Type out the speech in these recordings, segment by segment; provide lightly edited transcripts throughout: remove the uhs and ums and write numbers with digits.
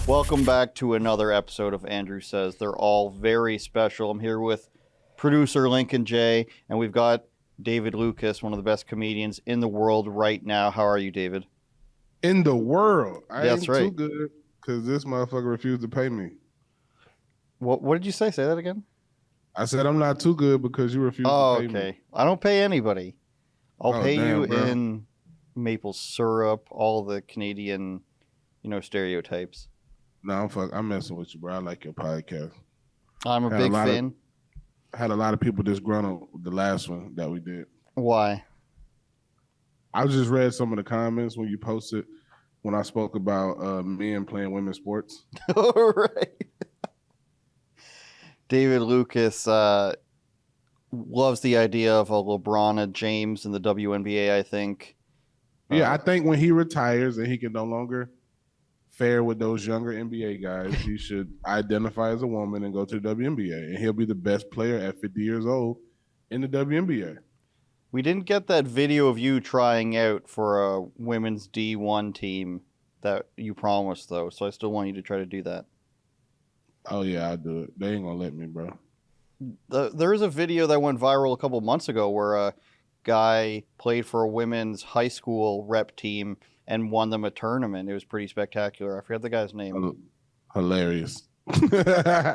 Welcome back to another episode of Andrew Says. They're all very special. I'm here with producer Lincoln J, and we've got David Lucas, one of the best comedians in the world right now. How are you, David? In the world. That's ain't right. too good because this motherfucker refused to pay me. What did you say? Say that again? I said I'm not too good because you refused to pay me. Okay. I don't pay anybody. I'll pay damn, you bro. in maple syrup, all the Canadian, stereotypes. No, I'm messing with you, bro. I like your podcast. I'm a big fan. I had a lot of people disgruntled with the last one that we did. Why? I just read some of the comments when you posted when I spoke about men playing women's sports. All right. David Lucas loves the idea of a LeBron, a James in the WNBA, I think. Yeah, I think when he retires and he can no longer fare with those younger NBA guys, he should identify as a woman and go to the WNBA. And he'll be the best player at 50 years old in the WNBA. We didn't get that video of you trying out for a women's D1 team that you promised, though. So I still want you to try to do that. Oh, yeah, I'll do it. They ain't going to let me, bro. There is a video that went viral a couple months ago where a guy played for a women's high school rep team and won them a tournament. It was pretty spectacular. I forget the guy's name. Hilarious.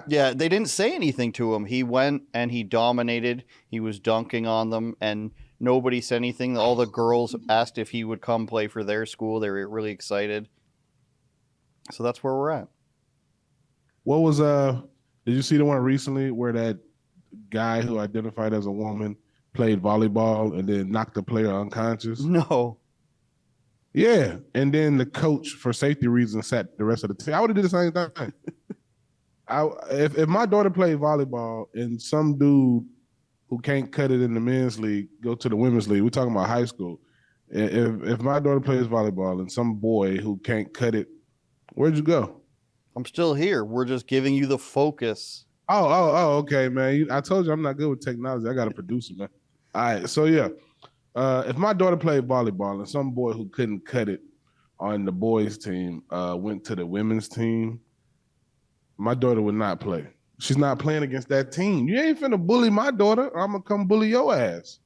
Yeah, they didn't say anything to him. He went and he dominated. He was dunking on them, and nobody said anything. All the girls asked if he would come play for their school. They were really excited. So that's where we're at. What was did you see the one recently where that guy who identified as a woman played volleyball and then knocked the player unconscious? No. Yeah, and then the coach, for safety reasons, sat the rest of the team. I would have did the same thing. If my daughter played volleyball and some dude who can't cut it in the men's league go to the women's league, we're talking about high school. If my daughter plays volleyball and some boy who can't cut it, where'd you go? I'm still here. We're just giving you the focus. Oh, okay, man. I told you I'm not good with technology. I got a producer, man. All right, so yeah. If my daughter played volleyball and some boy who couldn't cut it on the boys' team went to the women's team, my daughter would not play. She's not playing against that team. You ain't finna bully my daughter, or I'm gonna come bully your ass.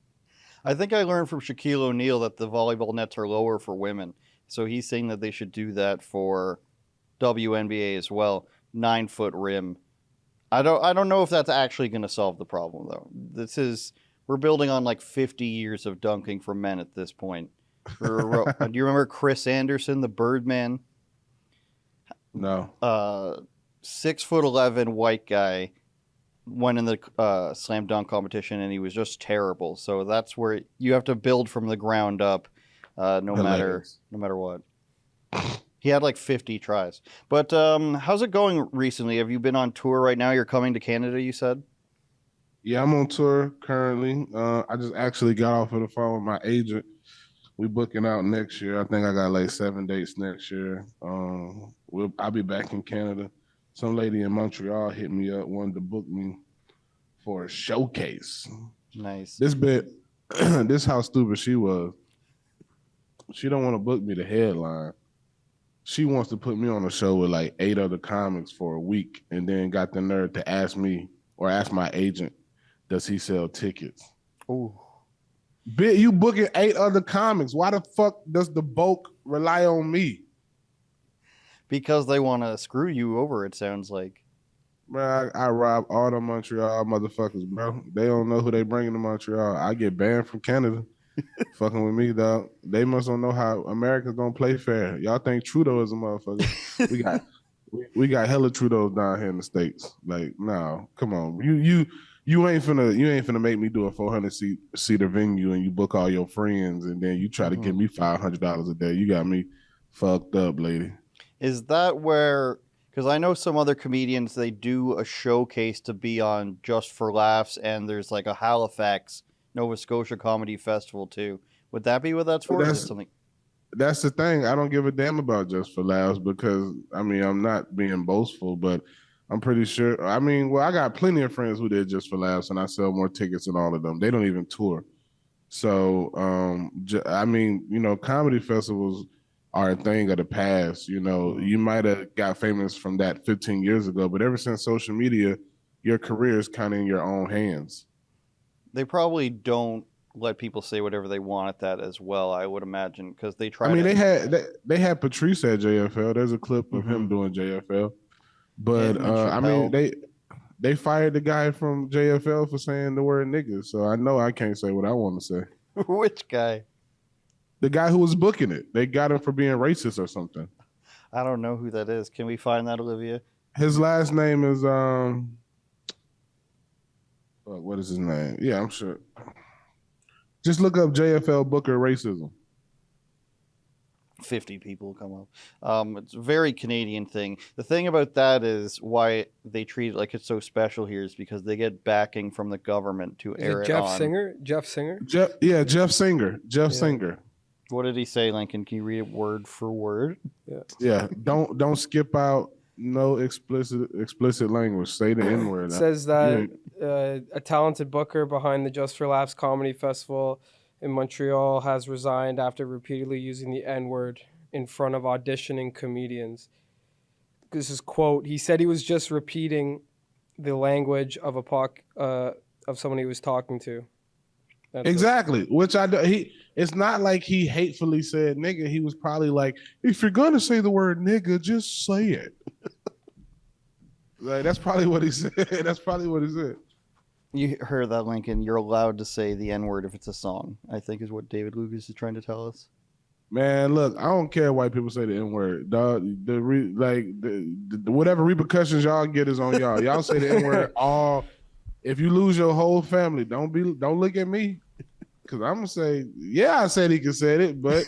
I think I learned from Shaquille O'Neal that the volleyball nets are lower for women. So he's saying that they should do that for WNBA as well. 9-foot rim. I don't know if that's actually going to solve the problem, though. We're building on like 50 years of dunking for men at this point. Do you remember Chris Anderson, the Birdman? No. 6'11" white guy went in the slam dunk competition, and he was just terrible. So that's where you have to build from the ground up, no matter what. He had like 50 tries. But how's it going recently? Have you been on tour right now? You're coming to Canada, you said? Yeah, I'm on tour currently. I just actually got off of the phone with my agent. We booking out next year. I think I got like 7 dates next year. I'll be back in Canada. Some lady in Montreal hit me up, wanted to book me for a showcase. Nice. This how stupid she was. She don't want to book me the headline. She wants to put me on a show with like 8 other comics for a week, and then got the nerve to ask me or ask my agent, does he sell tickets? Ooh. Bitch, you booking 8 other comics. Why the fuck does the bulk rely on me? Because they want to screw you over, it sounds like. Bro, I rob all the Montreal motherfuckers, bro. They don't know who they bringing to Montreal. I get banned from Canada. Fucking with me, dog. They must don't know how Americans don't play fair. Y'all think Trudeau is a motherfucker. we got hella Trudeaus down here in the States. Like, no, come on. You ain't finna make me do a 400-seater venue and you book all your friends and then you try to give me $500 a day. You got me fucked up, lady. Is that where, because I know some other comedians, they do a showcase to be on just for laughs, and there's like a Halifax, Nova Scotia Comedy Festival too. Would that be what that's for? Or is it something? That's the thing. I don't give a damn about just for laughs because, I mean, I'm not being boastful, but I'm pretty sure. I mean, well, I got plenty of friends who did just for laughs, and I sell more tickets than all of them. They don't even tour. So, I mean, you know, comedy festivals are a thing of the past. You know, you might have got famous from that 15 years ago, but ever since social media, your career is kind of in your own hands. They probably don't let people say whatever they want at that as well, I would imagine, because they I try mean, to. they had Patrice at JFL. There's a clip of him Mhm. doing JFL, but Him and I mean, Chappelle. they fired the guy from JFL for saying the word nigga. So I know I can't say what I want to say. Which guy? The guy who was booking it, they got him for being racist or something. I don't know who that is. Can we find that, Olivia? His last name is what is his name? Yeah, I'm sure. Just look up JFL Booker racism. 50 people come up. It's a very Canadian thing. The thing about that is why they treat it like it's so special here is because they get backing from the government to Is air it it Jeff on. Singer? Jeff Singer? Jeff Singer. Jeff Yeah. Singer. What did he say, Lincoln? Can you read it word for word? Yeah. Don't skip out no explicit language. Say the N word. It says that a talented booker behind the Just for Laughs Comedy Festival in Montreal has resigned after repeatedly using the N-word in front of auditioning comedians. This is quote, he said he was just repeating the language of of someone he was talking to. That's Exactly. Which it's not like he hatefully said nigga. He was probably like, if you're gonna say the word nigga, just say it. Like that's probably what he said. That's probably what he said. You heard that, Lincoln. You're allowed to say the N word if it's a song, I think is what David Lucas is trying to tell us. Man, look, I don't care white people say the N word. Dog, whatever repercussions y'all get is on y'all. Y'all say the N word all. If you lose your whole family, don't look at me, because I'm gonna say, yeah, I said he could say it, but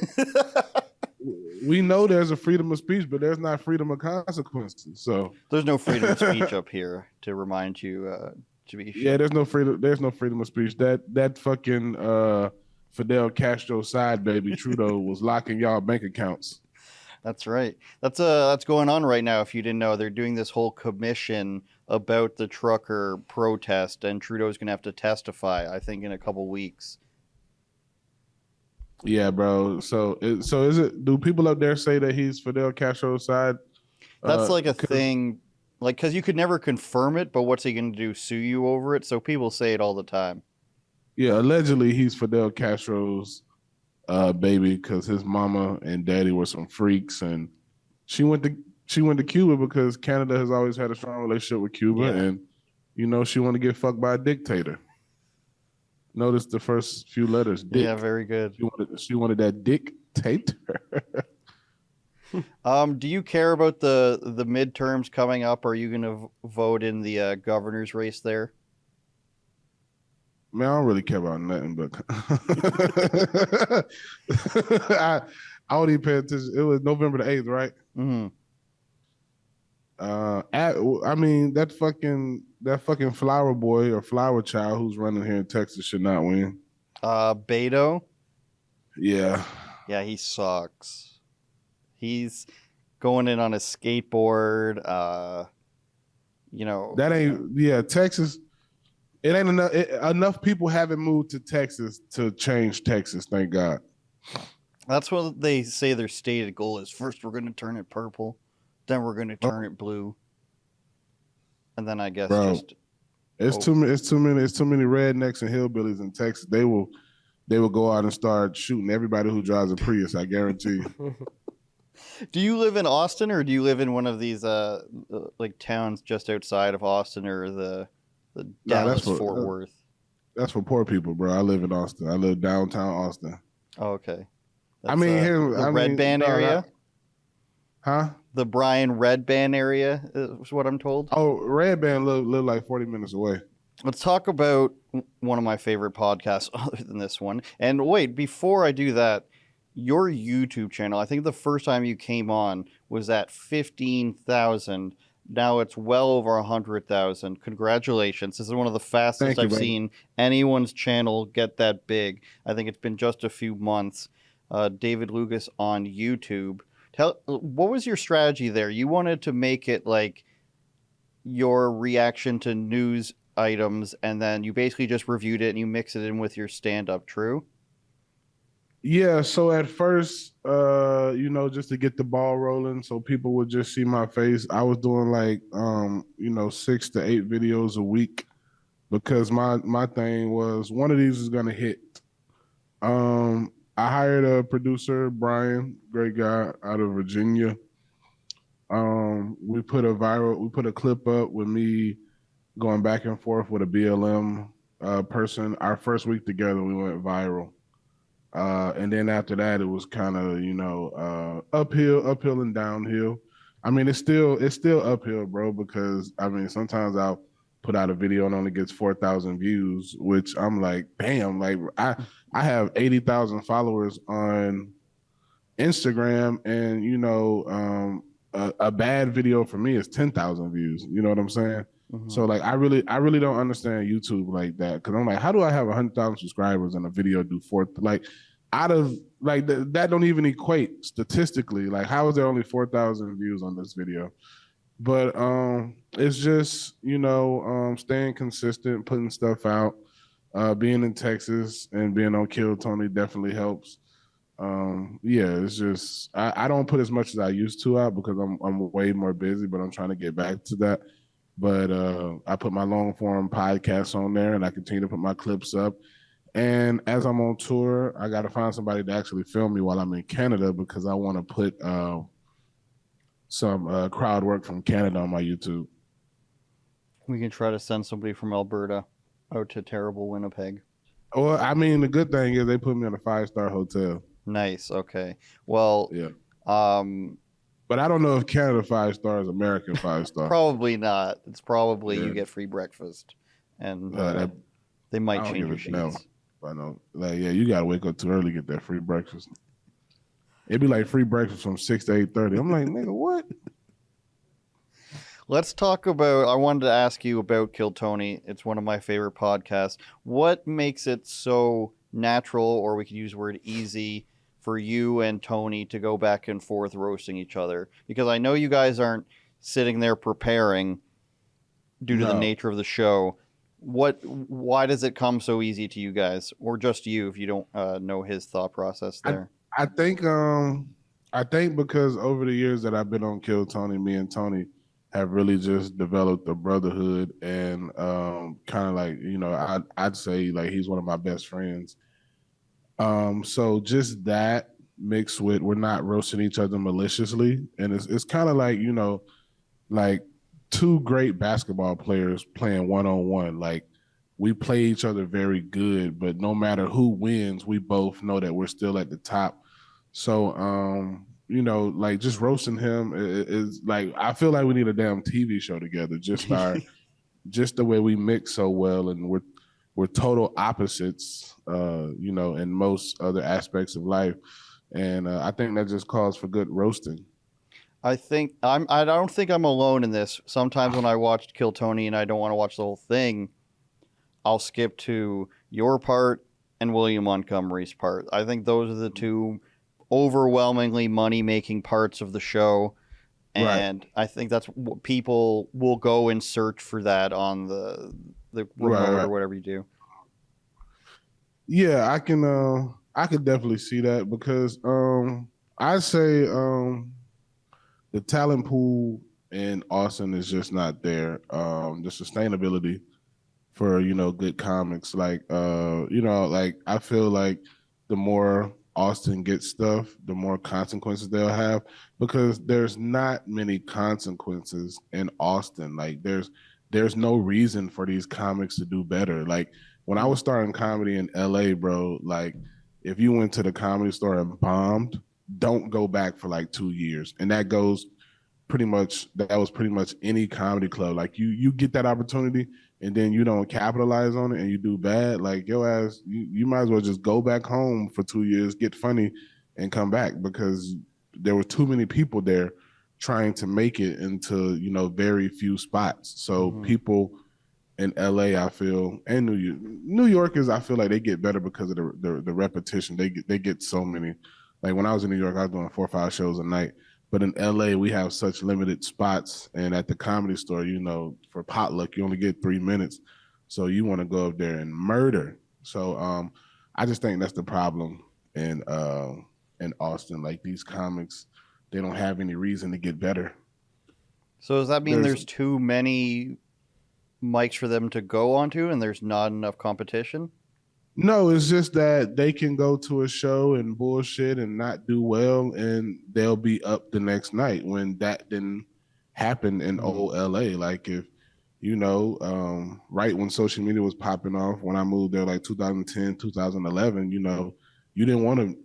we know there's a freedom of speech, but there's not freedom of consequences. So There's no freedom of speech up here, to remind you. To be sure. yeah, there's no freedom. There's no freedom of speech. That fucking Fidel Castro side baby Trudeau was locking y'all bank accounts. That's right. That's going on right now. If you didn't know, they're doing this whole commission about the trucker protest, and Trudeau's gonna have to testify, I think, in a couple weeks. Yeah, bro. So is it? Do people up there say that he's Fidel Castro's side? That's like a thing, like, because you could never confirm it, but what's he gonna do? Sue you over it? So people say it all the time. Yeah, allegedly he's Fidel Castro's baby because his mama and daddy were some freaks, and she went to Cuba because Canada has always had a strong relationship with Cuba, Yeah. and she wanted to get fucked by a dictator. Notice the first few letters. Dick. Yeah, very good. She wanted that dictator. Do you care about the midterms coming up? Are you gonna vote in the governor's race there? Man, I don't really care about nothing, but I don't even pay attention. It was November the 8th, right? Mm-hmm. I mean that fucking flower boy or flower child who's running here in Texas should not win. Beto. Yeah. Yeah, he sucks. He's going in on a skateboard. That ain't Texas. It ain't enough. Enough people haven't moved to Texas to change Texas. Thank God. That's what they say their stated goal is. First, we're going to turn it purple, then we're going to turn it blue, and then I guess Bro, just it's too many rednecks and hillbillies in Texas. They will go out and start shooting everybody who drives a Prius. I guarantee you. Do you live in Austin, or do you live in one of these like towns just outside of Austin, or the Dallas Fort Worth? That's for poor people, bro. I live in Austin. I live downtown Austin. Oh, okay. I mean, the Red Band area. Huh? The Brian Red Band area is what I'm told. Oh, Red Band live like 40 minutes away. Let's talk about one of my favorite podcasts other than this one. And wait, before I do that, your YouTube channel, I think the first time you came on was at 15,000. Now it's well over 100,000. Congratulations. This is one of the fastest I've seen anyone's channel get that big. I think it's been just a few months. David Lucas on YouTube. What was your strategy there? You wanted to make it like your reaction to news items, and then you basically just reviewed it and you mix it in with your stand-up, true? Yeah, so at first, just to get the ball rolling, so people would just see my face. I was doing like, 6 to 8 videos a week because my thing was one of these is gonna hit. I hired a producer, Brian, great guy out of Virginia. We put a clip up with me going back and forth with a BLM person. Our first week together, we went viral. And then after that, it was kind of uphill and downhill. I mean, it's still uphill, bro. Because I mean, sometimes I'll put out a video and only gets 4,000 views, which I'm like, damn. Like I have 80,000 followers on Instagram, and a bad video for me is 10,000 views. You know what I'm saying? Mhm. So like I really don't understand YouTube like that because I'm like, how do I have 100,000 subscribers and a video do four like out of like that don't even equate statistically. Like how is there only 4,000 views on this video? But it's just staying consistent, putting stuff out. Being in Texas and being on Kill Tony definitely helps. Yeah, it's just I don't put as much as I used to out because I'm way more busy, but I'm trying to get back to that. But I put my long form podcasts on there, and I continue to put my clips up. And as I'm on tour, I got to find somebody to actually film me while I'm in Canada because I want to put some crowd work from Canada on my YouTube. We can try to send somebody from Alberta out to terrible Winnipeg. Well, I mean, the good thing is they put me in a 5-star hotel. Nice. Okay. Well, Yeah, um, but I don't know if Canada 5 stars, American 5 star. probably not. It's probably you Yeah. get free breakfast, and they I might don't change give your a damn. sheets. I know. Like, yeah, you gotta wake up too early to get that free breakfast. It'd be like free breakfast from 6 to 8:30. I'm like, nigga, what? Let's talk about. I wanted to ask you about Kill Tony. It's one of my favorite podcasts. What makes it so natural, or we could use the word easy, for you and Tony to go back and forth roasting each other? Because I know you guys aren't sitting there preparing due to the No. nature of the show. Why does it come so easy to you guys, or just you if you don't know his thought process there? I think because over the years that I've been on Kill Tony, me and Tony have really just developed a brotherhood and kind of like, I'd say like he's one of my best friends. So just that mixed with we're not roasting each other maliciously. And it's kind of like, like two great basketball players playing one-on-one. Like we play each other very good, but no matter who wins, we both know that we're still at the top. So like just roasting him is like I feel like we need a damn TV show together. Just the way we mix so well, and we're total opposites, in most other aspects of life, and I think that just calls for good roasting. I don't think I'm alone in this. Sometimes when I watched Kill Tony and I don't want to watch the whole thing, I'll skip to your part and William Montgomery's part. I think those are the two overwhelmingly money-making parts of the show, and right. I think that's what people will go and search for that on the remote Right. or whatever you do. Yeah, I could definitely see that because I say the talent pool in Austin is just not there. The sustainability for good comics, like like I feel like the more Austin gets stuff, the more consequences they'll have because there's not many consequences in Austin. Like there's no reason for these comics to do better. Like when I was starting comedy in LA, bro, like if you went to the Comedy Store and bombed, don't go back for like 2 years. And that was pretty much any comedy club. Like you get that opportunity and then you don't capitalize on it and you do bad, like your ass, you might as well just go back home for 2 years, get funny, and come back because there were too many people there trying to make it into very few spots. So people in LA, I feel, and New Yorkers, I feel like they get better because of the repetition. They get so many. Like when I was in New York, I was doing 4 or 5 shows a night. But in LA, we have such limited spots. And at the Comedy Store, for potluck, you only get 3 minutes. So you want to go up there and murder. So I just think that's the problem in Austin. Like these comics, they don't have any reason to get better. So does that mean There's there's too many mics for them to go onto and there's not enough competition? No, it's just that they can go to a show and bullshit and not do well, and they'll be up the next night when that didn't happen in old LA. Like if right when social media was popping off, when I moved there, like 2010, 2011, you didn't want to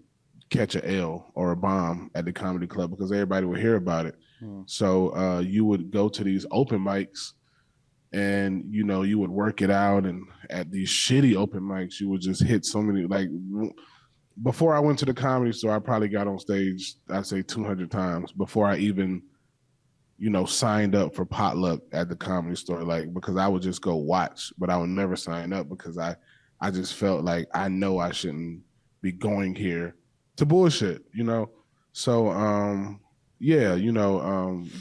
catch a L or a bomb at the comedy club because everybody would hear about it. So you would go to these open mics and you would work it out, and at these shitty open mics you would just hit so many. Like before I went to the comedy store, I probably got on stage, I'd say 200 times before I even signed up for potluck at the comedy store, like because I would just go watch, but I would never sign up because I just felt like I know I shouldn't be going here to bullshit. So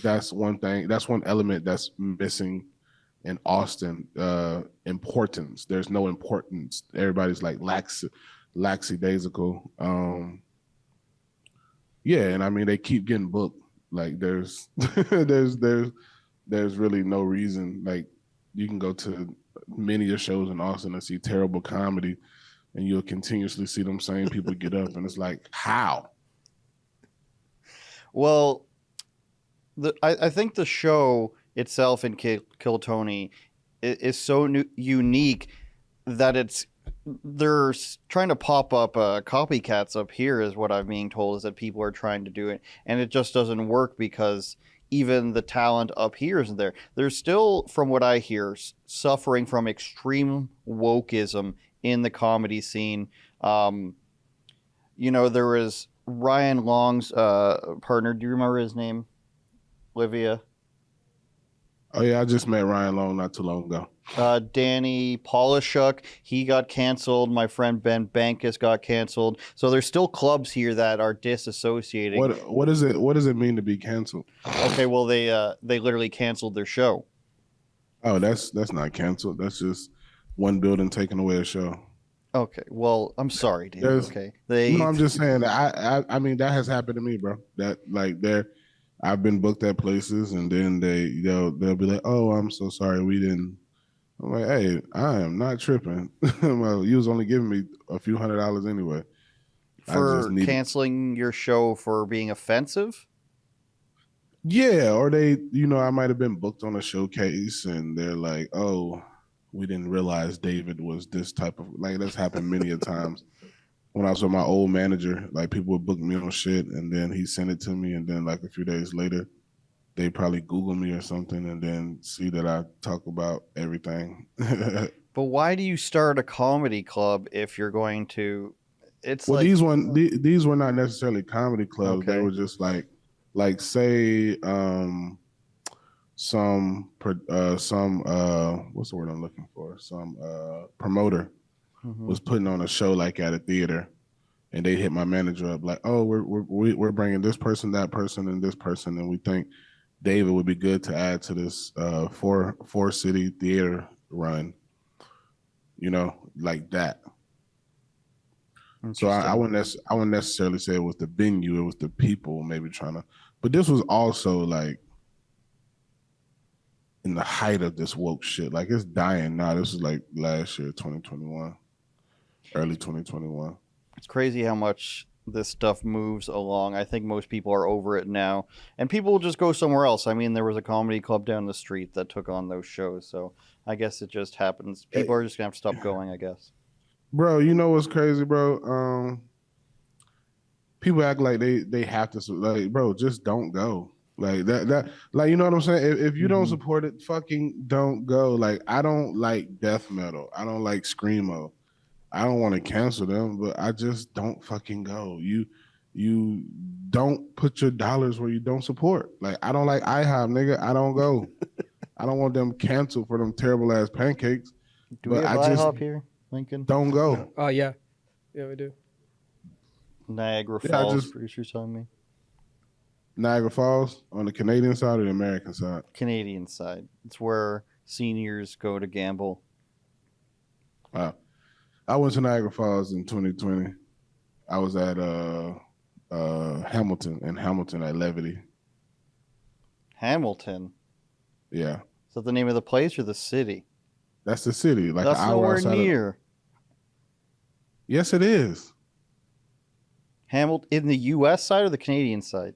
that's one thing, that's one element that's missing in Austin. Importance. There's no importance. Everybody's like lackadaisical. And I mean they keep getting booked. Like there's there's really no reason. Like you can go to many of shows in Austin and see terrible comedy, and you'll continuously see them same people get up, and it's like, how? Well, I think the show itself in Kill Tony is so unique that they're trying to pop up copycats up here, is what I'm being told, is that people are trying to do it, and it just doesn't work because even the talent up here isn't there. They're still, from what I hear, suffering from extreme wokeism in the comedy scene. There was Ryan Long's partner. Do you remember his name? Olivia. Oh yeah, I just met Ryan Long not too long ago. Danny Polishuk, he got canceled. My friend Ben Bankus got canceled. So there's still clubs here that are disassociating. What does it mean to be canceled? Okay, well they literally canceled their show. Oh, that's not canceled. That's just one building taking away a show. Okay, well I'm sorry, dude. Okay, no, I'm just saying that I mean that has happened to me, bro. That like I've been booked at places, and then they'll be like, "Oh, I'm so sorry, we didn't." I'm like, "Hey, I am not tripping. Well, you was only giving me a few $100s anyway." For canceling your show for being offensive? Yeah, or they, I might have been booked on a showcase, and they're like, "Oh, we didn't realize David was this type of," like that's happened many a times. When I was with my old manager, like people would book me on shit, and then he sent it to me, and then like a few days later, they probably Google me or something, and then see that I talk about everything. But why do you start a comedy club if you're going to? It's well, like these were not necessarily comedy clubs. Okay. They were just like say some what's the word I'm looking for? Some promoter. Was putting on a show like at a theater, and they hit my manager up like, "Oh, we're bringing this person, that person, and this person, and we think David would be good to add to this four city theater run," like that. So I wouldn't necessarily say it was the venue; it was the people maybe trying to. But this was also like in the height of this woke shit. Like it's dying now. This is like last year, 2021. Early 2021. It's crazy how much this stuff moves along. I think most people are over it now, and people will just go somewhere else. I mean, there was a comedy club down the street that took on those shows, so I guess it just happens. People are just gonna have to stop going, I guess. Bro, you know what's crazy, bro? People act like they have to, like, bro, just don't go. Like that, like, you know what I'm saying? If you don't support it, fucking don't go. Like, I don't like death metal. I don't like screamo. I don't want to cancel them, but I just don't fucking go. You don't put your dollars where you don't support. Like, I don't like IHOP, nigga. I don't go. I don't want them canceled for them terrible ass pancakes. Do we have IHOP here, Lincoln? Don't go. Oh yeah, we do. Niagara Falls, producer's telling me. Niagara Falls on the Canadian side or the American side? Canadian side. It's where seniors go to gamble. Wow. I went to Niagara Falls in 2020. I was at Hamilton at Levity. Hamilton. Yeah, Is that the name of the place or the city? that's the city. Like That's an hour nowhere outside. near. Yes, it is. Hamilton in the U.S. side or the Canadian side?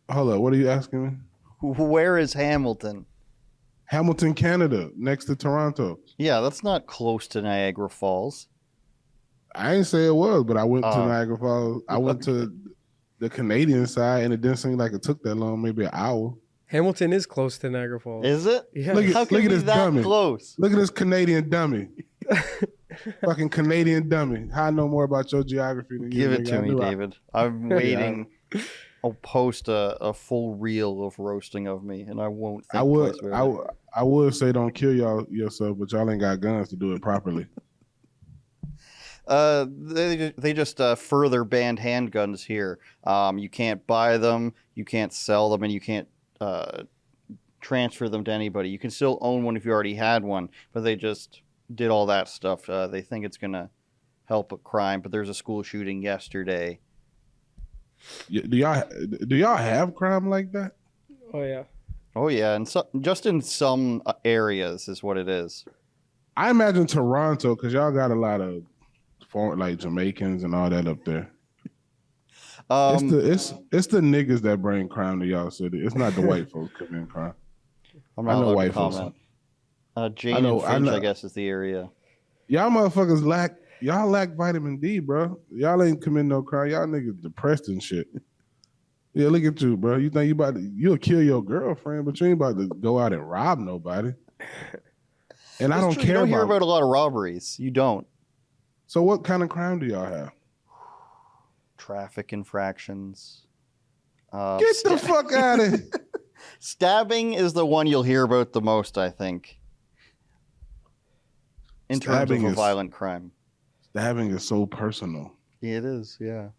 Hold up, what are you asking me? Where is Hamilton? Hamilton, Canada, next to Toronto. Yeah, that's not close to Niagara Falls. I ain't say it was, but I went to Oh. Niagara Falls. I went to the Canadian side, and it didn't seem like it took that long, maybe an hour. Hamilton is close to Niagara Falls. Is it? Yeah. Look How can look it at be this that dummy. close? Look at this Canadian dummy. Fucking Canadian dummy. How I know more about your geography than you. Give it nigga. to I me, knew I- David. I'm waiting. I'll post a full reel of roasting of me, and I won't think I would, twice about it. I would say don't kill yourself, but y'all ain't got guns to do it properly. They just further banned handguns here. You can't buy them, you can't sell them, and you can't transfer them to anybody. You can still own one if you already had one, but they just did all that stuff. They think it's gonna help a crime, but there's a school shooting yesterday. Do y'all have crime like that? Oh yeah. Oh yeah, and so, just in some areas is what it is. I imagine Toronto, because y'all got a lot of foreign, like Jamaicans and all that up there. It's the niggas that bring crime to y'all city. It's not the white folks committing crime. I'm not I know allowed to white folks. comment. Jane and Finch, I guess, is the area. Y'all motherfuckers lack vitamin D, bro. Y'all ain't committing no crime. Y'all niggas depressed and shit. Yeah, look at you, bro. You think you'll kill your girlfriend, but you ain't about to go out and rob nobody. And I That's don't true. care You don't hear about a lot of robberies. You don't. So what kind of crime do y'all have? Traffic infractions. Get the fuck out of here. Stabbing is the one you'll hear about the most, I think. In terms of a violent crime. Stabbing is so personal. It is, yeah.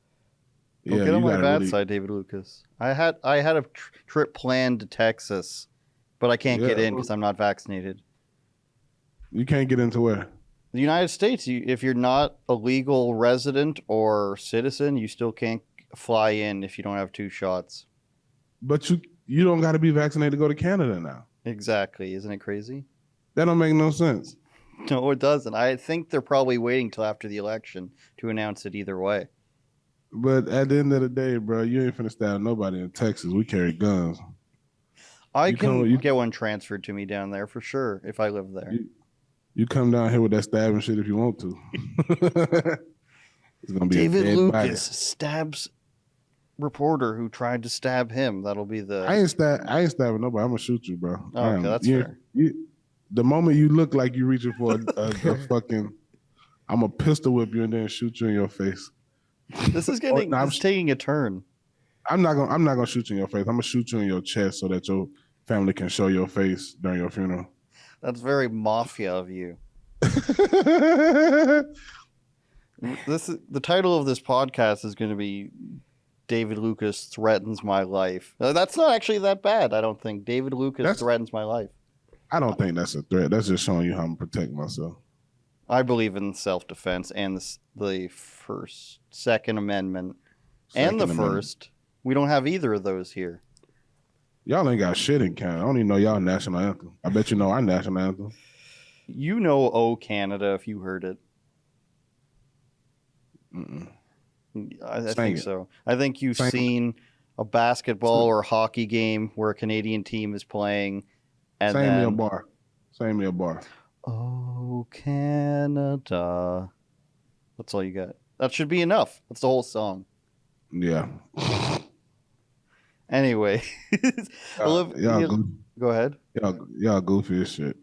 Yeah, Don't get on you my gotta bad really- side, David Lucas. I had a trip planned to Texas, but I can't get Yeah. in because I'm not vaccinated. You can't get into where? The United States, if you're not a legal resident or citizen, you still can't fly in if you don't have 2 shots. But you don't got to be vaccinated to go to Canada now. Exactly. Isn't it crazy? That don't make no sense. No, it doesn't. I think they're probably waiting till after the election to announce it either way. But at the end of the day, bro, you ain't finna stab nobody in Texas. We carry guns. I You can come- get one transferred to me down there for sure if I live there. You come down here with that stabbing shit if you want to. It's gonna be David a dead Lucas body. stabs reporter who tried to stab him. That'll be the. I ain't stabbing nobody. I'm gonna shoot you, bro. Oh, okay, that's fair. The moment you look like you reaching for a fucking, I'm gonna pistol whip you and then shoot you in your face. This is getting. No, It's taking a turn. I'm not gonna shoot you in your face. I'm gonna shoot you in your chest so that your family can show your face during your funeral. That's very mafia of you. This is the title of this podcast is going to be David Lucas threatens my life. That's not actually that bad. I don't think David Lucas threatens my life. I don't think that's a threat. That's just showing you how I'm protecting myself. I believe in self-defense and the Second Amendment, and the First. We don't have either of those here. Y'all ain't got shit in Canada. I don't even know y'all national anthem. I bet you know our national anthem. You know, "Oh Canada," if you heard it. Mm-mm. I think so. I think you've seen a basketball or hockey game where a Canadian team is playing, and Sing then me a bar. Sing me a bar. "Oh Canada." That's all you got. That should be enough. That's the whole song. Yeah. Anyway, go ahead. Y'all goofy as shit.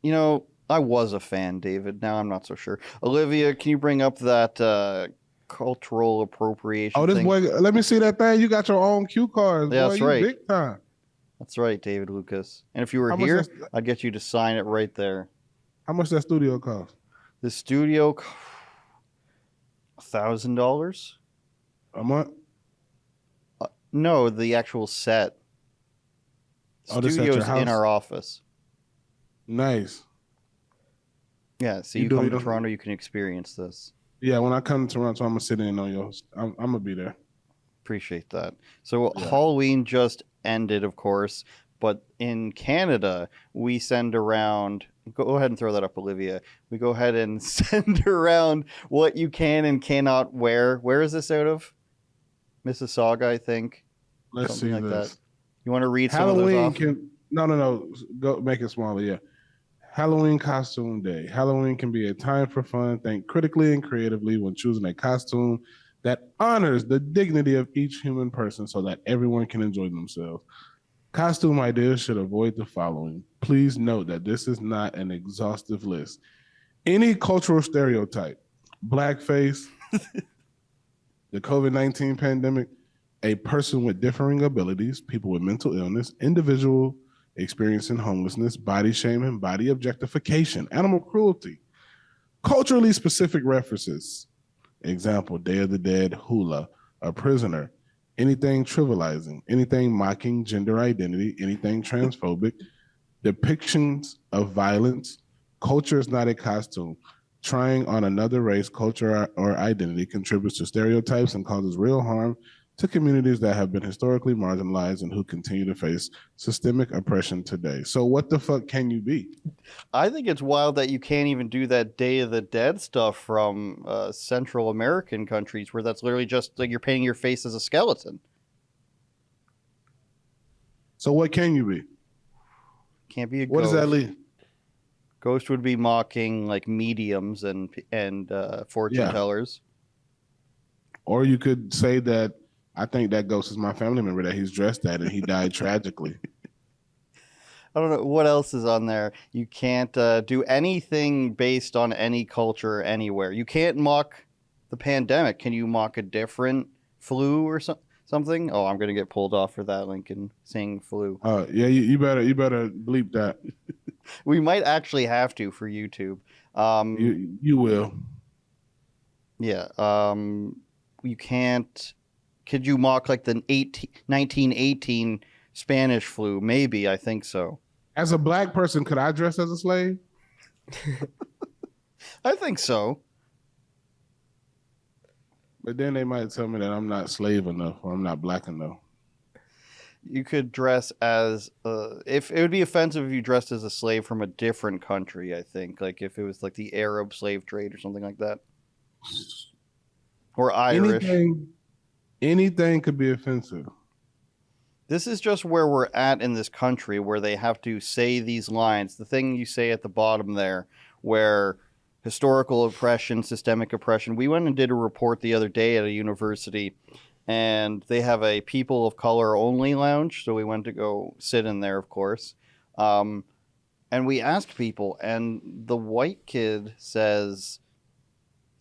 You know, I was a fan, David. Now I'm not so sure. Olivia, can you bring up that cultural appropriation Oh, this thing? boy, let me see that thing. You got your own cue cards. Yeah, boy. that's You right. Big time. That's right, David Lucas. And if you were How much here, that's- I'd get you to sign it right there. How much that studio cost? The studio, $1,000? A month? No, the actual set. Oh, this at your Studio's in house? our office. Nice. Yeah, so You you do come it to on- Toronto, you can experience this. Yeah, when I come to Toronto, I'm gonna sit in on yours. I'm gonna be there. Appreciate that. So Yeah. Halloween just ended, of course, but in Canada, we send around. Go ahead and throw that up, Olivia. We go ahead and send around what you can and cannot wear. Where is this out of? Mississauga, I think. Let's Something see like that. this. You want to read some of those Halloween off? can no. Go make it smaller. Yeah. Halloween costume day. Halloween can be a time for fun. Think critically and creatively when choosing a costume that honors the dignity of each human person so that everyone can enjoy themselves. Costume ideas should avoid the following. Please note that this is not an exhaustive list. Any cultural stereotype, blackface, the COVID-19 pandemic, a person with differing abilities, people with mental illness, individual experiencing homelessness, body shaming, body objectification, animal cruelty, culturally specific references. Example, Day of the Dead, hula, a prisoner, anything trivializing, anything mocking gender identity, anything transphobic, depictions of violence, culture is not a costume. Trying on another race, culture, or identity contributes to stereotypes and causes real harm to communities that have been historically marginalized and who continue to face systemic oppression today. So what the fuck can you be? I think it's wild that you can't even do that Day of the Dead stuff from Central American countries where that's literally just like you're painting your face as a skeleton. So what can you be? Can't be a What ghost. does that leave? Ghost would be mocking like mediums and fortune Yeah. tellers. Or you could say that I think that ghost is my family member that he's dressed at and he died tragically. I don't know what else is on there. You can't do anything based on any culture anywhere. You can't mock the pandemic. Can you mock a different flu or something? Oh, I'm gonna get pulled off for that, Lincoln, saying flu. Yeah, you better bleep that. We might actually have to for YouTube. You will. Yeah. You can't. Could you mock like the 1918 Spanish flu? Maybe. I think so. As a black person, could I dress as a slave? I think so. But then they might tell me that I'm not slave enough or I'm not black enough. You could dress as if it would be offensive if you dressed as a slave from a different country. I think, like if it was like the Arab slave trade or something like that, or Irish. Anything could be offensive. This is just where we're at in this country, where they have to say these lines. The thing you say at the bottom there, where historical oppression, systemic oppression. We went and did a report the other day at a university, and they have a people of color only lounge. So we went to go sit in there, of course. And we asked people, and the white kid says,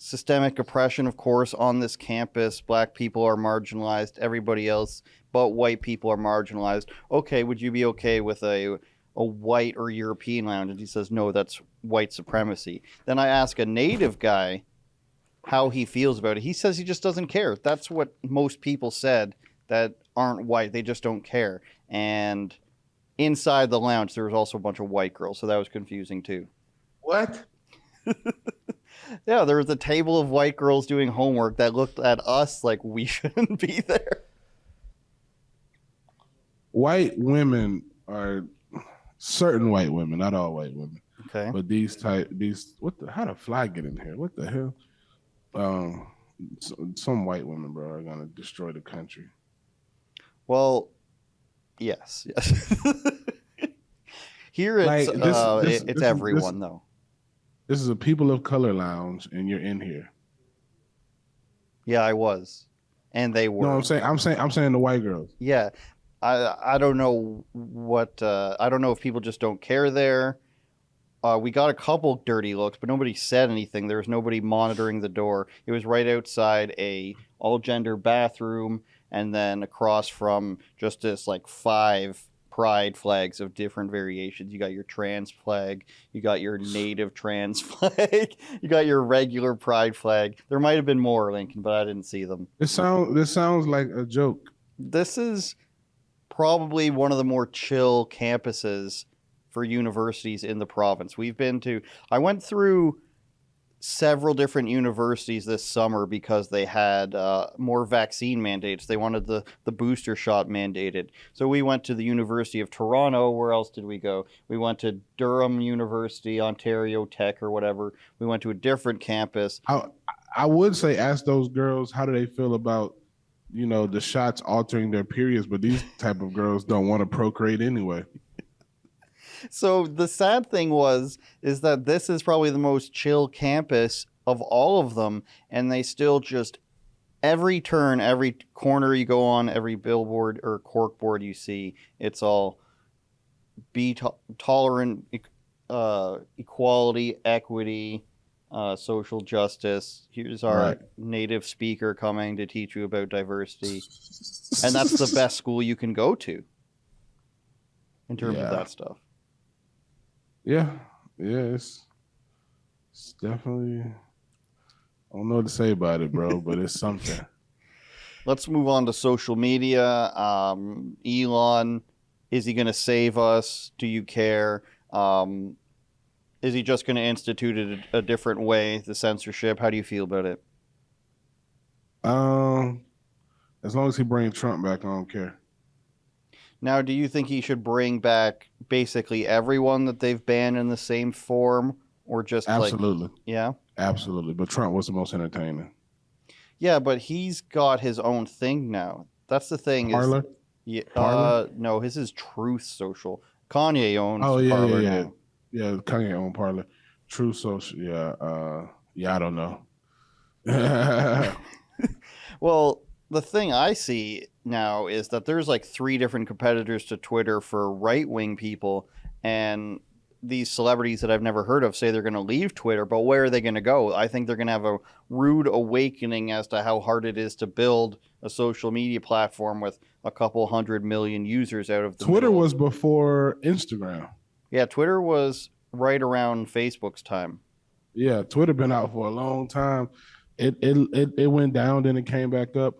systemic oppression, of course, on this campus. Black people are marginalized. Everybody else but white people are marginalized. Okay, would you be okay with a white or European lounge? And he says, no, that's white supremacy. Then I ask a native guy how he feels about it. He says he just doesn't care. That's what most people said that aren't white. They just don't care. And inside the lounge, there was also a bunch of white girls, so that was confusing too. What? Yeah, there was a table of white girls doing homework that looked at us like we shouldn't be there. White women are certain white women, not all white women. Okay. But how the fly get in here? What the hell? Some white women, bro, are gonna destroy the country. Well, yes. Here it's it's everyone though. This is a people of color lounge, and you're in here. Yeah, I was, and they were. No, I'm saying the white girls. Yeah, I don't know what I don't know if people just don't care there. We got a couple dirty looks, but nobody said anything. There was nobody monitoring the door. It was right outside a all gender bathroom, and then across from just this like 5 pride flags of different variations. You got your trans flag, you got your native trans flag, you got your regular pride flag. There might have been more, Lincoln, but I didn't see them. This sounds like a joke. This is probably one of the more chill campuses for universities in the province. I went through several different universities this summer because they had more vaccine mandates. They wanted the booster shot mandated. So we went to the University of Toronto. Where else did we go? We went to Durham University, Ontario Tech or whatever. We went to a different campus. I would say ask those girls how do they feel about, you know, the shots altering their periods, but these type of girls don't want to procreate anyway. So the sad thing is that this is probably the most chill campus of all of them, and they still just every turn, every corner you go on, every billboard or corkboard you see, it's all be tolerant, equality, equity, social justice. Here's our native speaker coming to teach you about diversity, and that's the best school you can go to in terms of that stuff. Yeah, it's definitely. I don't know what to say about it, bro, but it's something. Let's move on to social media. Elon, is he going to save us? Do you care? Is he just going to institute it a different way, the censorship? How do you feel about it? As long as he brings Trump back, I don't care. Now, do you think he should bring back basically everyone that they've banned in the same form, or just absolutely? Yeah, absolutely. But Trump was the most entertaining. Yeah, but he's got his own thing now. That's the thing. Parler? No, his is Truth Social. Kanye owns. Parler now. Yeah, Kanye owns Parler. Truth Social. Yeah, I don't know. Well, the thing I see now is that there's like 3 different competitors to Twitter for right-wing people, and these celebrities that I've never heard of say they're going to leave Twitter, but where are they going to go? I think they're going to have a rude awakening as to how hard it is to build a social media platform with a couple 100 million users out of the Twitter middle. Was before Instagram. Yeah, Twitter was right around Facebook's time. Yeah, Twitter been out for a long time. It went down, then it came back up.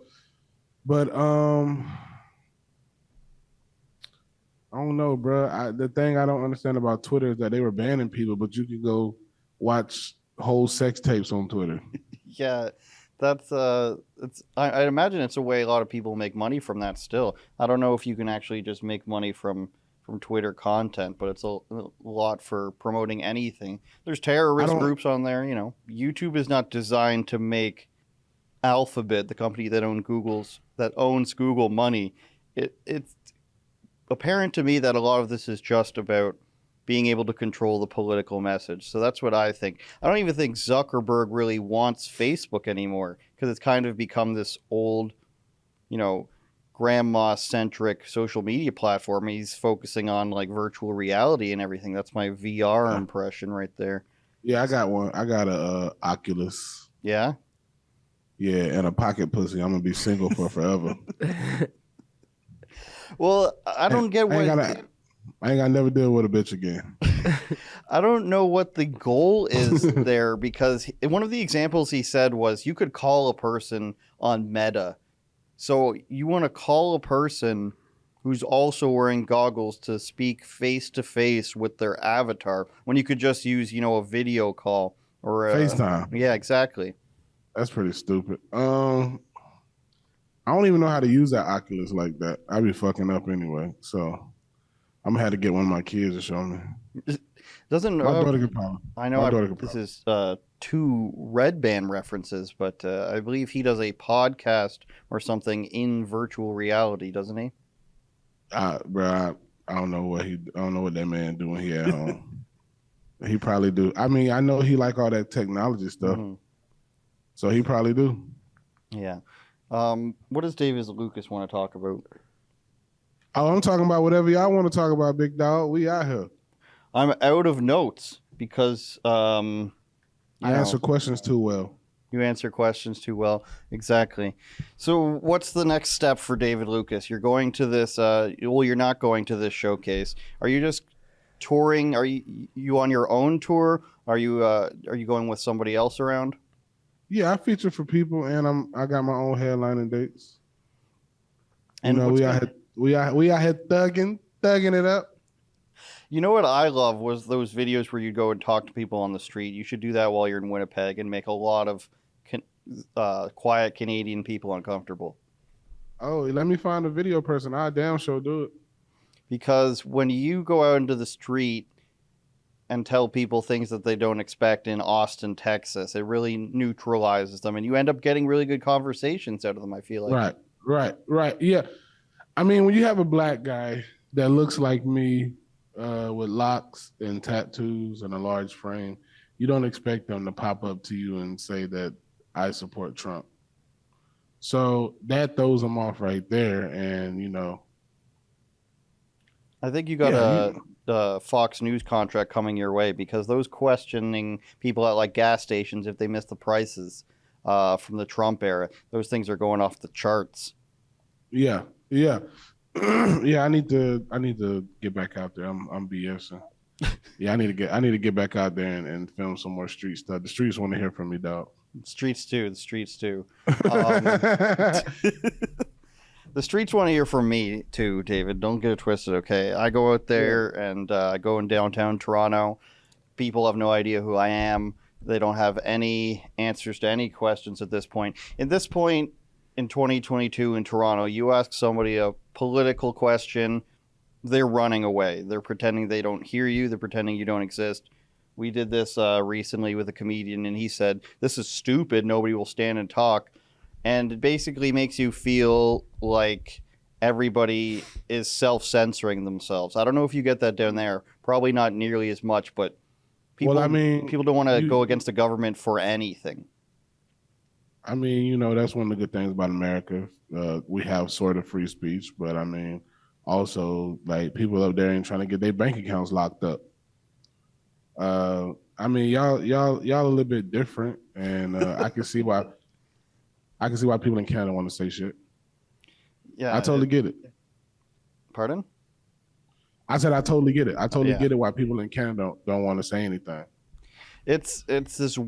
But I don't know, bro. The thing I don't understand about Twitter is that they were banning people, but you could go watch whole sex tapes on Twitter. Yeah, that's I imagine it's a way a lot of people make money from that still. I don't know if you can actually just make money from Twitter content, but it's a lot for promoting anything. There's terrorist groups on there, you know. YouTube is not designed to make Alphabet, the company that owns Google money. It's apparent to me that a lot of this is just about being able to control the political message. So that's what I think. I don't even think Zuckerberg really wants Facebook anymore, because it's kind of become this old, you know, grandma-centric social media platform. He's focusing on like virtual reality and everything. That's my VR impression right there. Yeah, I got one. I got a Oculus. Yeah? Yeah, and a pocket pussy. I'm going to be single for forever. Well, I don't get what... I ain't got to never deal with a bitch again. I don't know what the goal is there, because one of the examples he said was you could call a person on Meta. So you want to call a person who's also wearing goggles to speak face-to-face with their avatar when you could just use, you know, a video call or FaceTime. Yeah, exactly. That's pretty stupid. I don't even know how to use that Oculus like that. I be fucking up anyway. So I'm gonna have to get one of my kids to show me. Doesn't my daughter can probably. I know this is 2 Red Band references, but I believe he does a podcast or something in virtual reality, doesn't he? Bro, I don't know what that man doing here at home. He probably do. I mean, I know he like all that technology stuff, so he probably do. Yeah. What does David Lucas want to talk about? Oh, I'm talking about whatever y'all want to talk about, big dog. We out here. I'm out of notes because I answer questions too well. You answer questions too well. Exactly. So what's the next step for David Lucas? You're going to this you're not going to this showcase. Are you just touring? Are you on your own tour? Are you going with somebody else around? Yeah, I feature for people, and I got my own headlining dates. And we out here thugging it up. You know what I love was those videos where you go and talk to people on the street. You should do that while you're in Winnipeg and make a lot of quiet Canadian people uncomfortable. Oh, let me find a video person. I damn sure do it. Because when you go out into the street and tell people things that they don't expect in Austin, Texas, it really neutralizes them, and you end up getting really good conversations out of them, I feel like. Right. Yeah. I mean, when you have a black guy that looks like me with locks and tattoos and a large frame, you don't expect them to pop up to you and say that I support Trump. So that throws them off right there. And, I think you got a Fox News contract coming your way, because those questioning people at like gas stations if they miss the prices from the Trump era, those things are going off the charts. Yeah. Yeah, I need to get back out there. I'm BSing. Yeah, I need to get back out there and film some more street stuff. The streets want to hear from me, dog. The streets too. The streets want to hear from me too, David. Don't get it twisted, okay? I go out there and I go in downtown Toronto. People have no idea who I am. They don't have any answers to any questions at this point. At this point in 2022 in Toronto, you ask somebody a political question, they're running away. They're pretending they don't hear you. They're pretending you don't exist. We did this recently with a comedian, and he said, "This is stupid. Nobody will stand and talk." And it basically makes you feel like everybody is self-censoring themselves. I don't know if you get that down there. Probably not nearly as much, but people don't want to go against the government for anything. I mean, that's one of the good things about America. We have sort of free speech, but I mean, also like people up there ain't trying to get their bank accounts locked up. I mean, y'all a little bit different, and I can see why people in Canada want to say shit. Yeah, I totally get it. Pardon? I said I totally get it. I totally get it why people in Canada don't want to say anything. It's this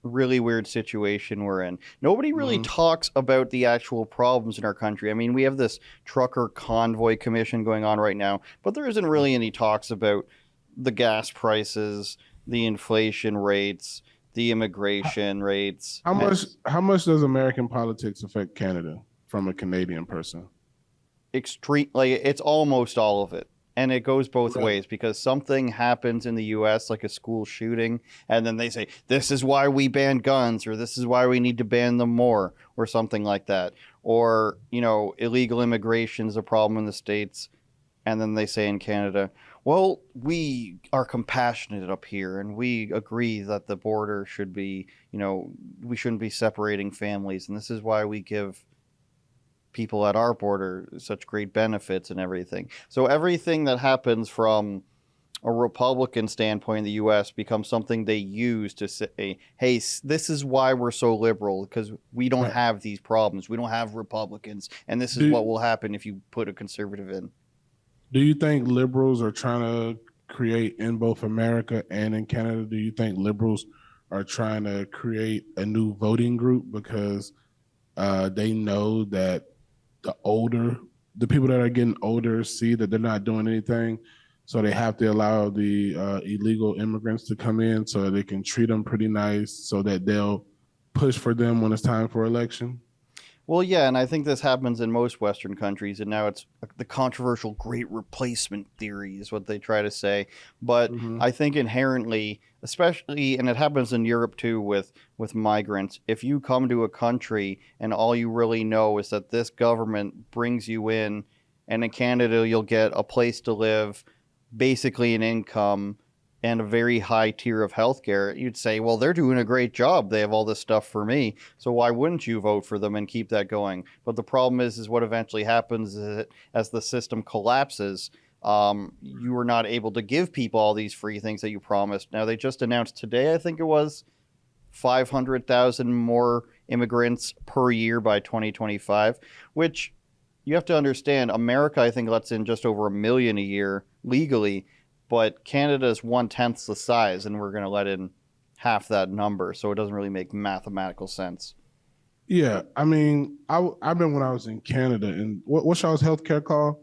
really weird situation we're in. Nobody really talks about the actual problems in our country. I mean, we have this trucker convoy commission going on right now, but there isn't really any talks about the gas prices, the inflation rates, the immigration rates. How much does American politics affect Canada from a Canadian person? It's almost all of it. And it goes both ways, because something happens in the U.S., like a school shooting, and then they say, this is why we ban guns, or this is why we need to ban them more, or something like that. Or, illegal immigration is a problem in the States, and then they say in Canada, well, we are compassionate up here, and we agree that the border should be, we shouldn't be separating families, and this is why we give people at our border such great benefits and everything. So everything that happens from a Republican standpoint in the U.S. becomes something they use to say, hey, this is why we're so liberal, because we don't have these problems. We don't have Republicans, and this is what will happen if you put a conservative in. Do you think liberals are trying to create in both America and in Canada? Do you think liberals are trying to create a new voting group because they know that the people that are getting older see that they're not doing anything, so they have to allow the illegal immigrants to come in so they can treat them pretty nice, so that they'll push for them when it's time for election? Well, yeah, and I think this happens in most Western countries, and now it's the controversial great replacement theory is what they try to say. But I think inherently, especially, and it happens in Europe too with migrants, if you come to a country and all you really know is that this government brings you in, and in Canada you'll get a place to live, basically an income, and a very high tier of healthcare, you'd say, well, they're doing a great job. They have all this stuff for me. So why wouldn't you vote for them and keep that going? But the problem is what eventually happens is that as the system collapses, you are not able to give people all these free things that you promised. Now, they just announced today, I think it was, 500,000 more immigrants per year by 2025, which you have to understand, America, I think, lets in just over 1 million a year legally, but Canada is 1/10 the size, and we're going to let in half that number, so it doesn't really make mathematical sense. Yeah, I mean, I remember when I was in Canada, and what's y'all's healthcare called?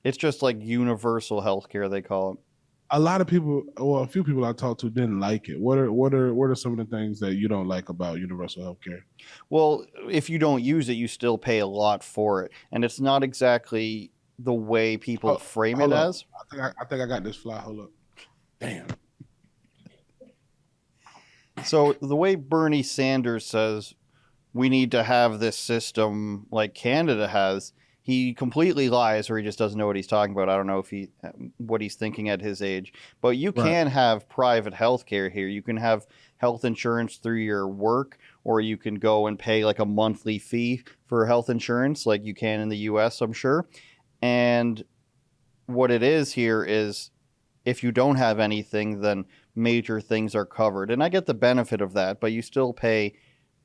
It's just like universal health care, they call it. A lot of people, well, a few people I talked to didn't like it. What are some of the things that you don't like about universal health care? Well, if you don't use it, you still pay a lot for it. And it's not exactly the way people frame it Hold up. as. I think I got this fly. Hold up. Damn. So the way Bernie Sanders says we need to have this system like Canada has, he completely lies, or he just doesn't know what he's talking about. I don't know if what he's thinking at his age. But you can have private health care here. You can have health insurance through your work, or you can go and pay like a monthly fee for health insurance like you can in the US, I'm sure. And what it is here is if you don't have anything, then major things are covered. And I get the benefit of that, but you still pay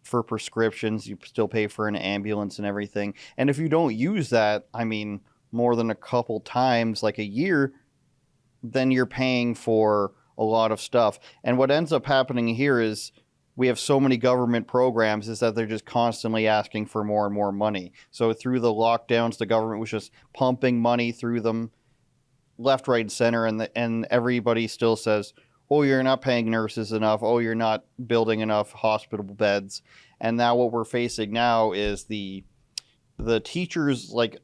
for prescriptions, you still pay for an ambulance and everything. And if you don't use that, I mean, more than a couple times, like a year, then you're paying for a lot of stuff. And what ends up happening here is we have so many government programs is that they're just constantly asking for more and more money. So through the lockdowns, the government was just pumping money through them left, right, and center. And everybody still says, oh, you're not paying nurses enough. Oh, you're not building enough hospital beds. And now what we're facing now is the teachers, like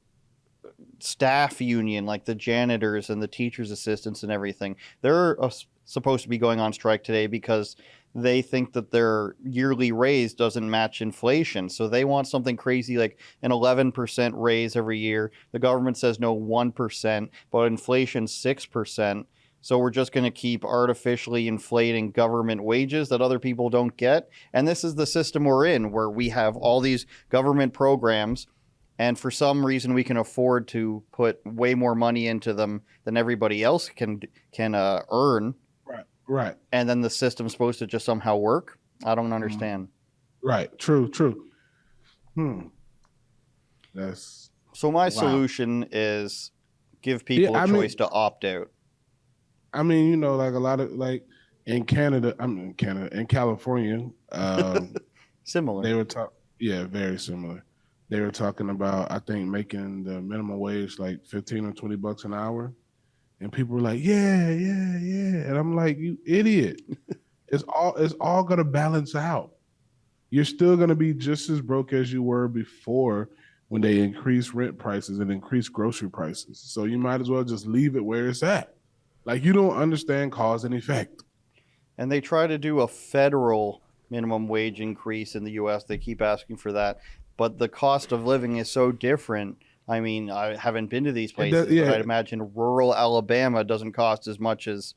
staff union, like the janitors and the teachers' assistants and everything. They're supposed to be going on strike today because they think that their yearly raise doesn't match inflation. So they want something crazy like an 11% raise every year. The government says no, 1%, but inflation's 6%. So we're just going to keep artificially inflating government wages that other people don't get. And this is the system we're in, where we have all these government programs, and for some reason we can afford to put way more money into them than everybody else can earn. Right. And then the system's supposed to just somehow work. I don't understand. Right. True. So my solution is give people a choice to opt out. I mean, you know, like a lot of like in California, similar. They were very similar. They were talking about, I think, making the minimum wage like $15 or $20 an hour, and people were like, yeah, and I'm like, you idiot! It's all gonna balance out. You're still gonna be just as broke as you were before when they increased rent prices and increased grocery prices. So you might as well just leave it where it's at. Like, you don't understand cause and effect. And they try to do a federal minimum wage increase in the U.S. They keep asking for that. But the cost of living is so different. I mean, I haven't been to these places, but I'd imagine rural Alabama doesn't cost as much as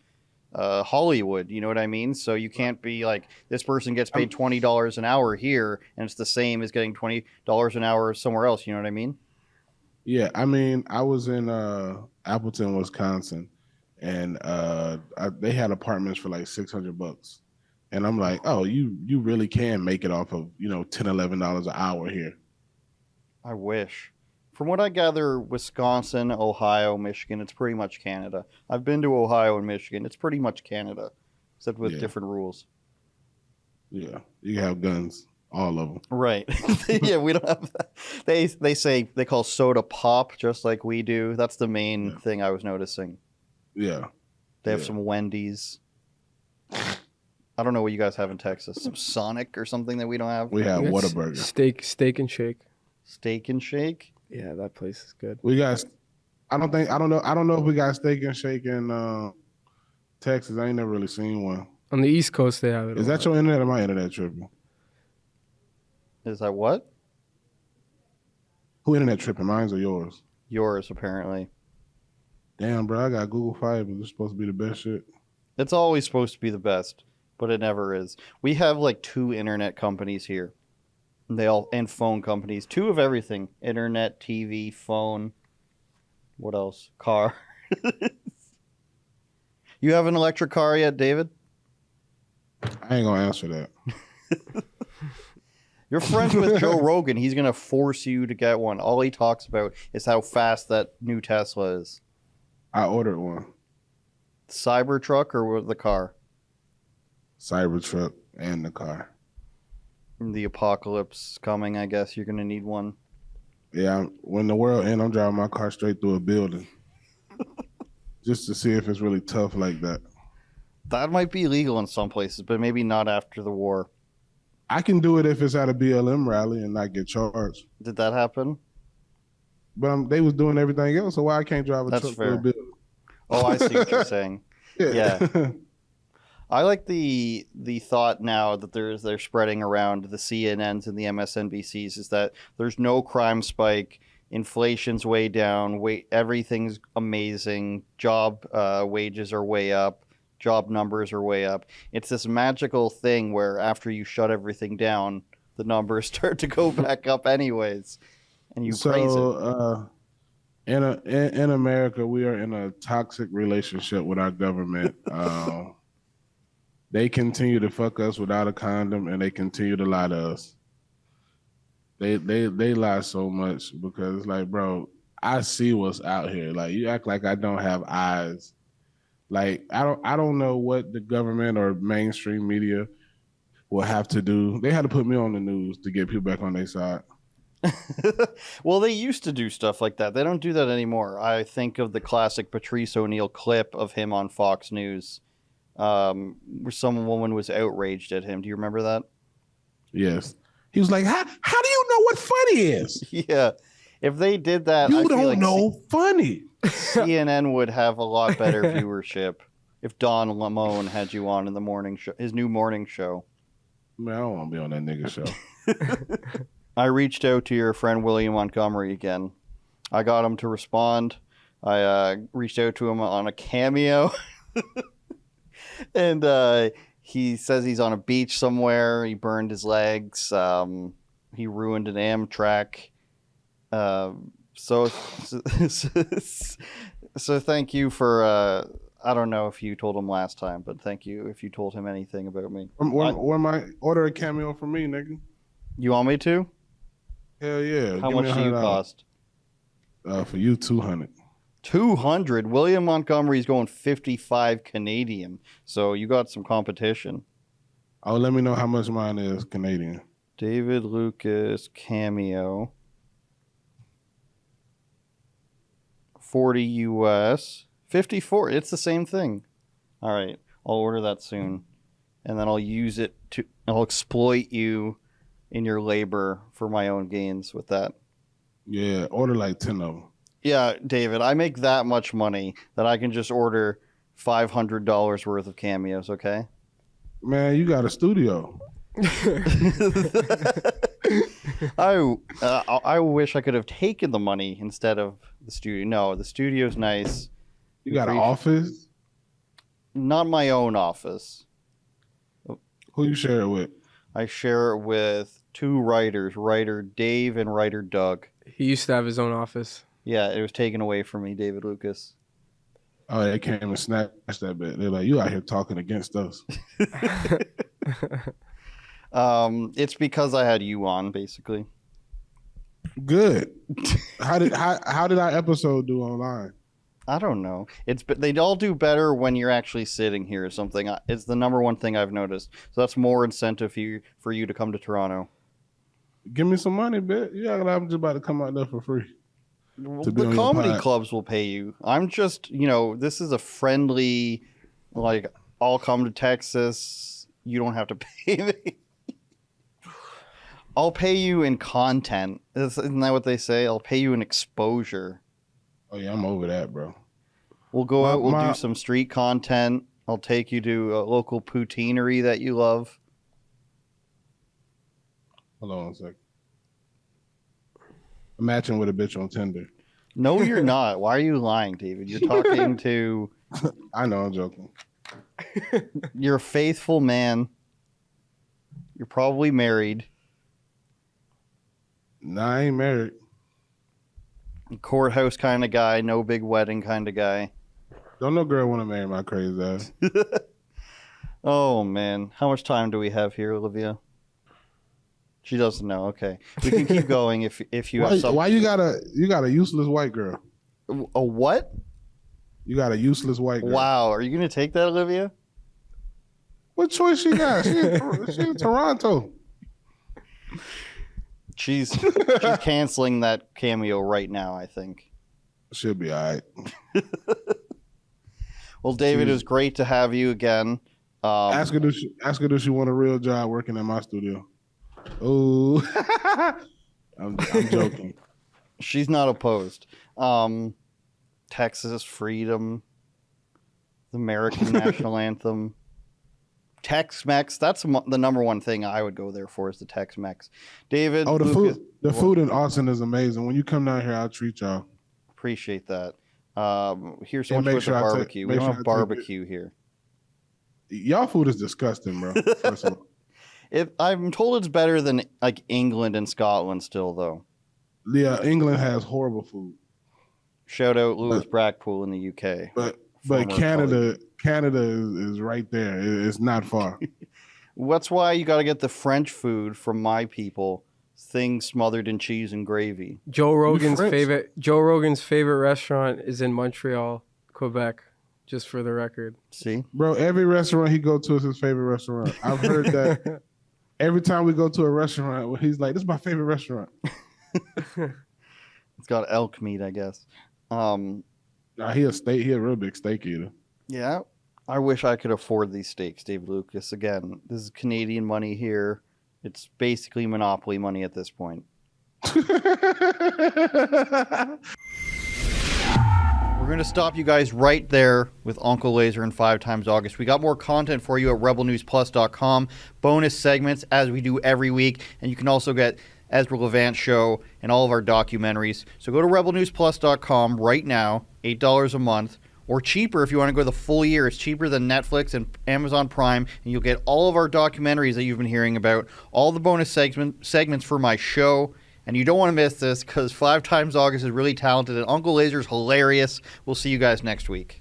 Hollywood. You know what I mean? So you can't be like, this person gets paid $20 an hour here, and it's the same as getting $20 an hour somewhere else. You know what I mean? Yeah, I mean, I was in Appleton, Wisconsin, and they had apartments for like $600, and I'm like, oh, you really can make it off of $10, $11 an hour here. I wish. From what I gather, Wisconsin, Ohio, Michigan, it's pretty much Canada. I've been to Ohio and Michigan. It's pretty much Canada, except with different rules. Yeah, you have guns, all of them. Right. Yeah, we don't have that. They say they call soda pop just like we do. That's the main thing I was noticing. Yeah. They have some Wendy's. I don't know what you guys have in Texas. Some Sonic or something that we don't have. We have Whataburger. Steak and Shake. Steak and Shake? Yeah, that place is good. We got I don't know if we got Steak and Shake in Texas. I ain't never really seen one. On the East Coast they have it. Is that your internet or my internet tripping? Is that what? Who internet tripping? Mine's or yours? Yours, apparently. Damn, bro, I got Google Fiber. It's supposed to be the best shit. It's always supposed to be the best, but it never is. We have like 2 internet companies here. And phone companies. 2 of everything. Internet, TV, phone. What else? Car. You have an electric car yet, David? I ain't gonna answer that. You're friends with Joe Rogan. He's gonna force you to get one. All he talks about is how fast that new Tesla is. I ordered one. Cybertruck or the car? Cybertruck and the car. The apocalypse coming, I guess you're gonna need one. Yeah, when the world ends, I'm driving my car straight through a building. just to see if it's really tough like that. That might be legal in some places, but maybe not after the war. I can do it if it's at a BLM rally and not get charged. Did that happen? But they was doing everything else, so why I can't drive a That's truck fair. for a building? Oh, I see what you're saying. Yeah. I like the thought now that they're spreading around the CNNs and the MSNBCs is that there's no crime spike, inflation's way down, everything's amazing, job wages are way up, job numbers are way up. It's this magical thing where after you shut everything down, the numbers start to go back up anyways, and you praise it. In America, we are in a toxic relationship with our government. They continue to fuck us without a condom, and they continue to lie to us. They lie so much because it's like, bro, I see what's out here. Like, you act like I don't have eyes. Like, I don't know what the government or mainstream media will have to do. They had to put me on the news to get people back on their side. Well, they used to do stuff like that. They don't do that anymore. I think of the classic Patrice O'Neill clip of him on Fox News, where some woman was outraged at him. Do you remember that? Yes. He was like, how do you know what funny is? Yeah. If they did that, you I don't feel like know funny. CNN would have a lot better viewership if Don Lemon had you on in the morning show, his new morning show. Man, I don't want to be on that nigga show. I reached out to your friend William Montgomery again. I got him to respond. I reached out to him on a Cameo. And he says he's on a beach somewhere. He burned his legs. He ruined an Amtrak. So thank you for... I don't know if you told him last time, but thank you if you told him anything about me. Or my order a Cameo for me, nigga. You want me to? Hell yeah. How much do you cost? For you, 200. 200. William Montgomery's going 55 Canadian. So you got some competition. Oh, let me know how much mine is Canadian. David Lucas Cameo. 40 US. 54. It's the same thing. All right. I'll order that soon. And then I'll use it I'll exploit you in your labor for my own gains with that. Yeah, order like 10 of them. Yeah, David, I make that much money that I can just order $500 worth of cameos, okay? Man, you got a studio. I wish I could have taken the money instead of the studio. No, the studio's nice. You got an office? Not my own office. Who you share it with? I share it with two writers, writer Dave and writer Doug. He used to have his own office. Yeah, it was taken away from me, David Lucas. Oh, they came and snatched that bit. They're like, you out here talking against us. It's because I had you on, basically. Good. How did our episode do online? I don't know. They all do better when you're actually sitting here or something. It's the number one thing I've noticed. So that's more incentive for you to come to Toronto. Give me some money, bitch. Yeah, I'm just about to come out there for free. Well, the comedy clubs will pay you. I'm just, this is a friendly, like, I'll come to Texas. You don't have to pay me. I'll pay you in content. Isn't that what they say? I'll pay you in exposure. Oh, yeah, I'm over that, bro. We'll go out. We'll do some street content. I'll take you to a local poutineery that you love. Hold on a second. I'm matching with a bitch on Tinder. No, you're not. Why are you lying, David? You're talking to... I know, I'm joking. You're a faithful man. You're probably married. Nah, I ain't married. Courthouse kind of guy, no big wedding kind of guy. Don't no girl want to marry my crazy ass. Oh, man. How much time do we have here, Olivia? She doesn't know. Okay. We can keep going if you have something. Why you got a useless white girl? A what? You got a useless white girl. Wow. Are you going to take that, Olivia? What choice she got? She in Toronto. She's canceling that cameo right now, I think. She'll be all right. Well, David, it was great to have you again. Ask her does she want a real job working in my studio. Oh, I'm joking. She's not opposed. Texas freedom, the American national anthem, Tex-Mex. That's the number one thing I would go there for is the Tex-Mex. David, Oh, Lucas, the food in Austin is amazing. When you come down here, I'll treat y'all. appreciate that. Here's so And much make about sure the I take- barbecue. We make don't sure have I take barbecue here. Y'all food is disgusting, bro. First of all. I'm told it's better than like England and Scotland still, though. Yeah, England has horrible food, Shout out Lewis Brackpool in the UK. but Former Canada is right there. It's not far. That's why you got to get the French food from my people. Things smothered in cheese and gravy. Joe Rogan's French. favorite restaurant is in Montreal, Quebec. Just for the record. See? Bro, every restaurant he go to is his favorite restaurant. I've heard that every time we go to a restaurant, he's like, "This is my favorite restaurant." It's got elk meat, I guess. Nah, he a real big steak eater. Yeah. I wish I could afford these steaks, David Lucas. Again, this is Canadian money here. It's basically monopoly money at this point. We're going to stop you guys right there with Uncle Laser and 5 Times August. We got more content for you at rebelnewsplus.com. Bonus segments as we do every week. And you can also get Ezra Levant Show and all of our documentaries. So go to rebelnewsplus.com right now, $8 a month. Or cheaper if you want to go the full year. It's cheaper than Netflix and Amazon Prime. And you'll get all of our documentaries that you've been hearing about. All the bonus segments for my show. And you don't want to miss this because 5 Times August is really talented and Uncle Laser's hilarious. We'll see you guys next week.